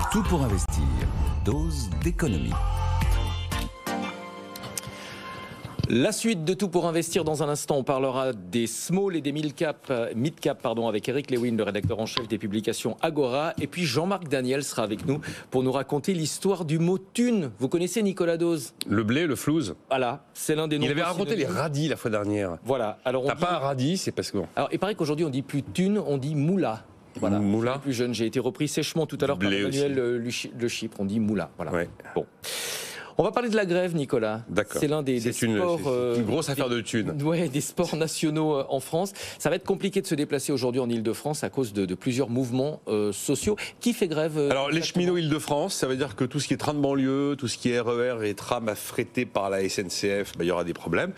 Tout pour investir. Dose d'économie. La suite de Tout pour investir dans un instant, on parlera des small et des mid-cap avec Eric Lewin, le rédacteur en chef des publications Agora. Et puis Jean-Marc Daniel sera avec nous pour nous raconter l'histoire du mot thune. Vous connaissez Nicolas Dose? Le blé, le flouze. Voilà, c'est l'un des noms. Il avait raconté les radis la fois dernière. Voilà. Alors T'as pas un radis, c'est parce que bon. Alors il paraît qu'aujourd'hui on dit plus thune, on dit moula. Voilà. Moula. Plus jeune, j'ai été repris sèchement tout à l'heure par Emmanuel Le Chypre. On dit moula. Voilà. Ouais. Bon. On va parler de la grève, Nicolas. D'accord. C'est l'un des sports. C'est une grosse affaire de thunes. Ouais, des sports nationaux en France. Ça va être compliqué de se déplacer aujourd'hui en Ile-de-France à cause de plusieurs mouvements sociaux. Qui fait grève Alors, les cheminots Ile-de-France, ça veut dire que tout ce qui est train de banlieue, tout ce qui est RER et tram affrété par la SNCF, il y aura des problèmes.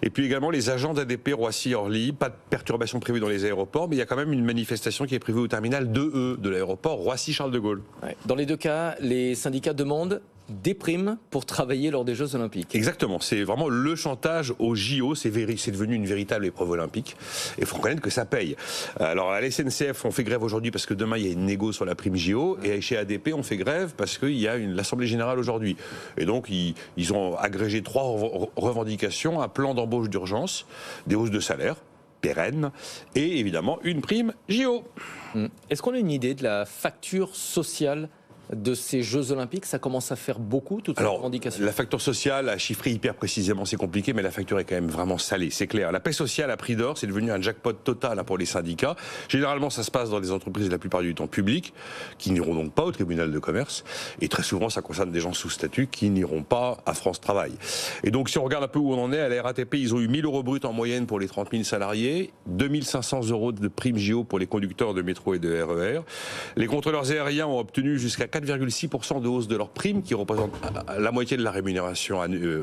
Et puis également les agents d'ADP Roissy-Orly. Pas de perturbation prévue dans les aéroports, mais il y a quand même une manifestation qui est prévue au terminal 2E de l'aéroport Roissy-Charles de Gaulle. Ouais. Dans les deux cas, les syndicats demandent des primes pour travailler lors des Jeux Olympiques. Exactement, c'est vraiment le chantage au JO, c'est devenu une véritable épreuve olympique et il faut reconnaître que ça paye. Alors à la SNCF on fait grève aujourd'hui parce que demain il y a une négo sur la prime JO et chez ADP on fait grève parce qu'il y a l'Assemblée Générale aujourd'hui. Et donc ils ont agrégé 3 revendications, un plan d'embauche d'urgence, des hausses de salaire pérennes et évidemment une prime JO. Est-ce qu'on a une idée de la facture sociale de ces Jeux Olympiques? Ça commence à faire beaucoup, toutes ces revendications. La facture sociale, à chiffrer hyper précisément, c'est compliqué, mais la facture est quand même vraiment salée, c'est clair. La paix sociale à prix d'or, c'est devenu un jackpot total pour les syndicats. Généralement, ça se passe dans des entreprises la plupart du temps publiques, qui n'iront donc pas au tribunal de commerce. Et très souvent, ça concerne des gens sous statut qui n'iront pas à France Travail. Et donc, si on regarde un peu où on en est, à la RATP, ils ont eu 1 000 € brut en moyenne pour les 30 000 salariés, 2 500 € de prime JO pour les conducteurs de métro et de RER. Les contrôleurs aériens ont obtenu jusqu'à 4,6% de hausse de leur prime, qui représente la moitié de la rémunération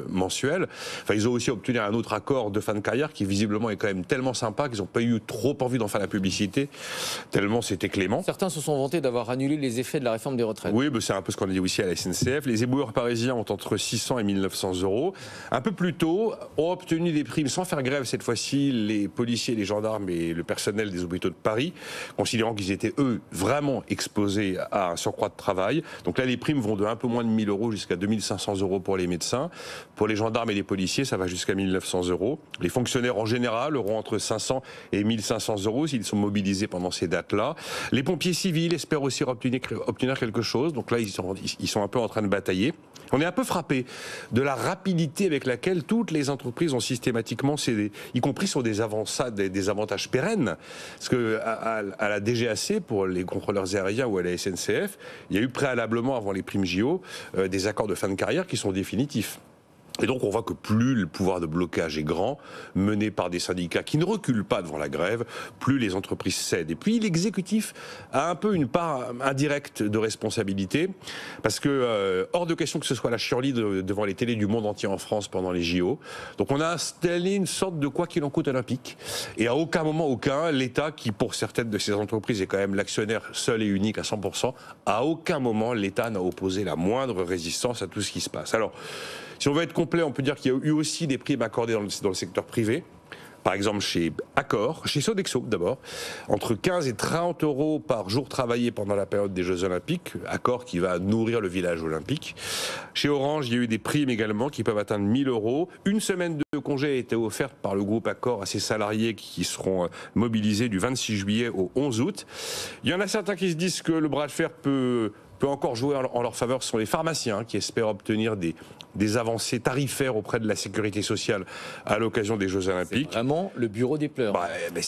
mensuelle. Enfin, ils ont aussi obtenu un autre accord de fin de carrière qui visiblement est quand même tellement sympa qu'ils n'ont pas eu trop envie d'en faire la publicité, tellement c'était clément. Certains se sont vantés d'avoir annulé les effets de la réforme des retraites. Oui, c'est un peu ce qu'on a dit aussi à la SNCF. Les éboueurs parisiens ont entre 600 et 1 900 €. Un peu plus tôt, ont obtenu des primes sans faire grève cette fois-ci, les policiers, les gendarmes et le personnel des hôpitaux de Paris, considérant qu'ils étaient, eux, vraiment exposés à un surcroît de travail. Donc là, les primes vont de un peu moins de 1 000 € jusqu'à 2 500 € pour les médecins. Pour les gendarmes et les policiers, ça va jusqu'à 1 900 €. Les fonctionnaires, en général, auront entre 500 et 1 500 € s'ils sont mobilisés pendant ces dates-là. Les pompiers civils espèrent aussi obtenir quelque chose. Donc là, ils sont un peu en train de batailler. On est un peu frappé de la rapidité avec laquelle toutes les entreprises ont systématiquement cédé, y compris sur des avantages pérennes. Parce que à la DGAC, pour les contrôleurs aériens ou à la SNCF, il y a eu préalablement, avant les primes JO, des accords de fin de carrière qui sont définitifs. Et donc on voit que plus le pouvoir de blocage est grand, mené par des syndicats qui ne reculent pas devant la grève, plus les entreprises cèdent. Et puis l'exécutif a un peu une part indirecte de responsabilité, parce que hors de question que ce soit la chienlit devant les télés du monde entier en France pendant les JO. Donc on a installé une sorte de quoi qu'il en coûte olympique. Et à aucun moment, l'État, qui pour certaines de ces entreprises est quand même l'actionnaire seul et unique à 100%, à aucun moment l'État n'a opposé la moindre résistance à tout ce qui se passe. Alors, si on veut être complet, on peut dire qu'il y a eu aussi des primes accordées dans le secteur privé. Par exemple chez Accor, chez Sodexo d'abord, entre 15 et 30 € par jour travaillé pendant la période des Jeux Olympiques. Accor qui va nourrir le village olympique. Chez Orange, il y a eu des primes également qui peuvent atteindre 1 000 €. Une semaine de congé a été offerte par le groupe Accor à ses salariés qui seront mobilisés du 26 juillet au 11 août. Il y en a certains qui se disent que le bras de fer peut encore jouer en leur faveur. Ce sont les pharmaciens qui espèrent obtenir des avancées tarifaires auprès de la sécurité sociale à l'occasion des Jeux Olympiques. C'est vraiment le bureau des pleurs.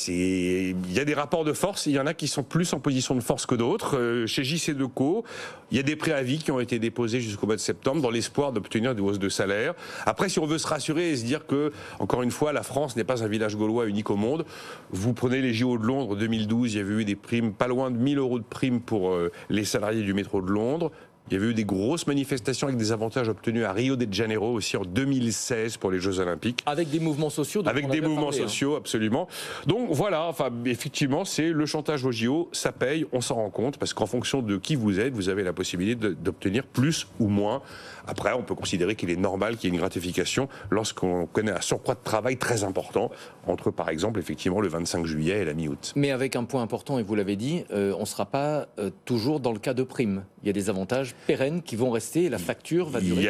Il y a des rapports de force, il y en a qui sont plus en position de force que d'autres. Chez JC-Decaux, il y a des préavis qui ont été déposés jusqu'au mois de septembre dans l'espoir d'obtenir des hausses de salaire. Après, si on veut se rassurer et se dire que, encore une fois, la France n'est pas un village gaulois unique au monde, vous prenez les JO de Londres 2012, il y avait eu des primes, pas loin de 1 000 € de primes pour les salariés du métro de Londres. Il y avait eu des grosses manifestations avec des avantages obtenus à Rio de Janeiro aussi en 2016 pour les Jeux Olympiques. Avec des mouvements sociaux. Avec des mouvements sociaux, absolument. Donc voilà, enfin, effectivement, c'est le chantage aux JO, ça paye, on s'en rend compte, parce qu'en fonction de qui vous êtes, vous avez la possibilité d'obtenir plus ou moins. Après, on peut considérer qu'il est normal qu'il y ait une gratification lorsqu'on connaît un surcroît de travail très important, entre par exemple, effectivement, le 25 juillet et la mi-août. Mais avec un point important, et vous l'avez dit, on ne sera pas toujours dans le cas de primes. Il y a des avantages pérennes qui vont rester et la facture va durer.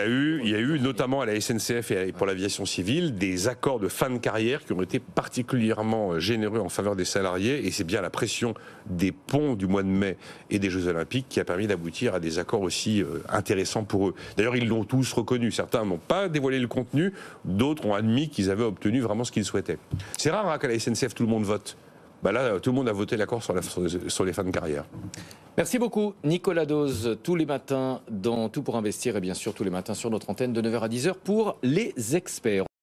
Il y a eu notamment à la SNCF et pour l'aviation civile des accords de fin de carrière qui ont été particulièrement généreux en faveur des salariés, et c'est bien la pression des ponts du mois de mai et des Jeux Olympiques qui a permis d'aboutir à des accords aussi intéressants pour eux. D'ailleurs, ils l'ont tous reconnu. Certains n'ont pas dévoilé le contenu, d'autres ont admis qu'ils avaient obtenu vraiment ce qu'ils souhaitaient. C'est rare hein, qu'à la SNCF tout le monde vote. Bah là, tout le monde a voté l'accord sur les fins de carrière. Merci beaucoup, Nicolas Dose, tous les matins dans Tout pour investir et bien sûr tous les matins sur notre antenne de 9h à 10h pour les experts.